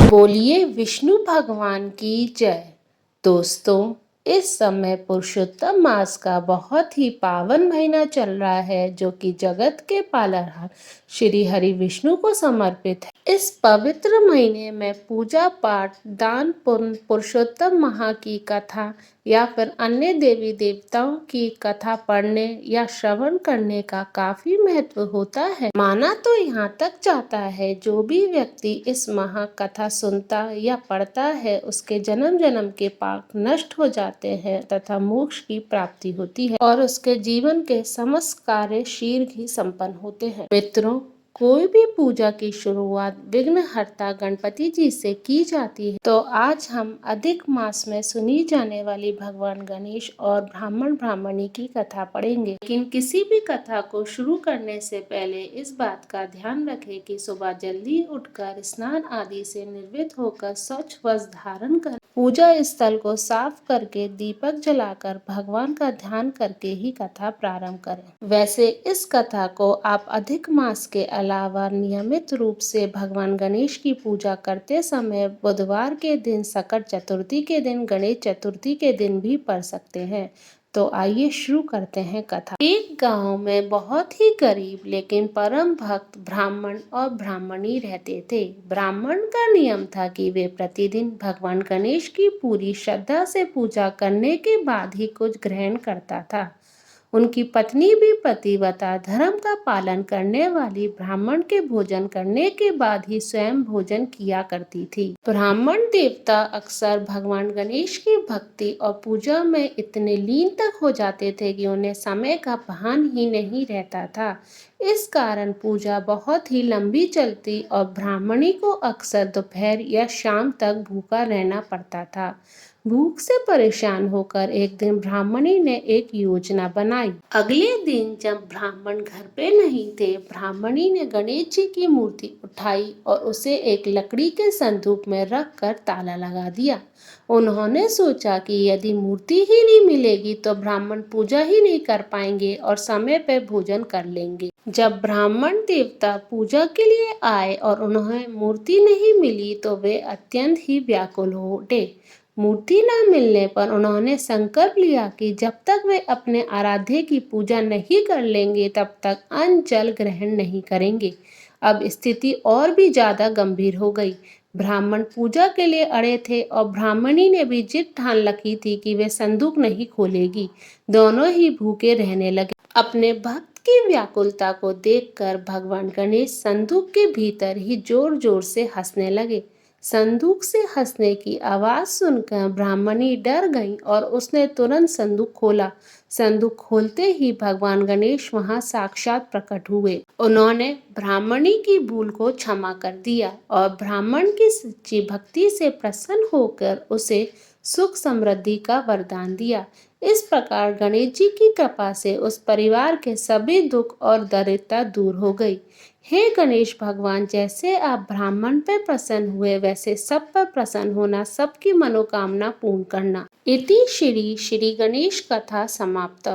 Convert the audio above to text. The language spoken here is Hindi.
बोलिए विष्णु भगवान की जय। दोस्तों, इस समय पुरुषोत्तम मास का बहुत ही पावन महीना चल रहा है, जो कि जगत के पालनहार श्री हरि विष्णु को समर्पित है। इस पवित्र महीने में पूजा पाठ, दान पुण्य, पुरुषोत्तम माह की कथा या फिर अन्य देवी देवताओं की कथा पढ़ने या श्रवण करने का काफी महत्व होता है। माना तो यहाँ तक जाता है, जो भी व्यक्ति इस महाकथा सुनता या पढ़ता है, उसके जन्म जन्म के पाप नष्ट हो जाते हैं तथा मोक्ष की प्राप्ति होती है और उसके जीवन के समस्त कार्य शीघ्र ही संपन्न होते हैं। मित्रों, कोई भी पूजा की शुरुआत विघ्नहर्ता गणपति जी से की जाती है, तो आज हम अधिक मास में सुनी जाने वाली भगवान गणेश और ब्राह्मण ब्राह्मणी की कथा पढ़ेंगे। लेकिन किसी भी कथा को शुरू करने से पहले इस बात का ध्यान रखें कि सुबह जल्दी उठकर स्नान आदि से निर्वृत्त होकर स्वच्छ वस्त्र धारण कर पूजा स्थल को साफ करके दीपक जलाकर भगवान का ध्यान करके ही कथा प्रारंभ करें। वैसे इस कथा को आप अधिक मास के अलावा नियमित रूप से भगवान गणेश की पूजा करते समय बुधवार के दिन, सकट चतुर्थी के दिन, गणेश चतुर्थी के दिन भी पढ़ सकते हैं। तो आइए शुरू करते हैं कथा। एक गांव में बहुत ही गरीब लेकिन परम भक्त ब्राह्मण और ब्राह्मणी रहते थे। ब्राह्मण का नियम था कि वे प्रतिदिन भगवान गणेश की पूरी श्रद्धा से पूजा करने के बाद ही कुछ ग्रहण करता था। उनकी पत्नी भी पतिव्रता धर्म का पालन करने वाली ब्राह्मण के भोजन करने के बाद ही स्वयं भोजन किया करती थी। ब्राह्मण देवता अक्सर भगवान गणेश की भक्ति और पूजा में इतने लीन तक हो जाते थे कि उन्हें समय का भान ही नहीं रहता था। इस कारण पूजा बहुत ही लंबी चलती और ब्राह्मणी को अक्सर दोपहर या शाम तक भूखा रहना पड़ता था। भूख से परेशान होकर एक दिन ब्राह्मणी ने एक योजना बनाई। अगले दिन जब ब्राह्मण घर पे नहीं थे, ब्राह्मणी ने गणेश जी की मूर्ति उठाई और उसे एक लकड़ी के संदूक में रख कर ताला लगा दिया। उन्होंने सोचा कि यदि मूर्ति ही नहीं मिलेगी तो ब्राह्मण पूजा ही नहीं कर पाएंगे और समय पे भोजन कर लेंगे। जब ब्राह्मण देवता पूजा के लिए आए और उन्हें मूर्ति नहीं मिली तो वे अत्यंत ही व्याकुल हो उठे। मूर्ति न मिलने पर उन्होंने संकल्प लिया कि जब तक वे अपने आराध्य की पूजा नहीं कर लेंगे तब तक अन्न जल ग्रहण नहीं करेंगे। अब स्थिति और भी ज्यादा गंभीर हो गई। ब्राह्मण पूजा के लिए अड़े थे और ब्राह्मणी ने भी जिद ठान रखी थी कि वे संदूक नहीं खोलेगी। दोनों ही भूखे रहने लगे। अपने भक्त की व्याकुलता को देखकर भगवान गणेश संदूक के भीतर ही जोर जोर से हंसने लगे। संदूक से हंसने की आवाज सुनकर ब्राह्मणी डर गई और उसने तुरंत संदूक खोला। संदूक खोलते ही भगवान गणेश वहां साक्षात प्रकट हुए। उन्होंने ब्राह्मणी की भूल को क्षमा कर दिया और ब्राह्मण की सच्ची भक्ति से प्रसन्न होकर उसे सुख समृद्धि का वरदान दिया। इस प्रकार गणेश जी की कृपा से उस परिवार के सभी दुख और दरिद्रता दूर हो गई। हे गणेश भगवान, जैसे आप ब्राह्मण पर प्रसन्न हुए वैसे सब पर प्रसन्न होना, सबकी मनोकामना पूर्ण करना। इति श्री गणेश कथा समाप्त।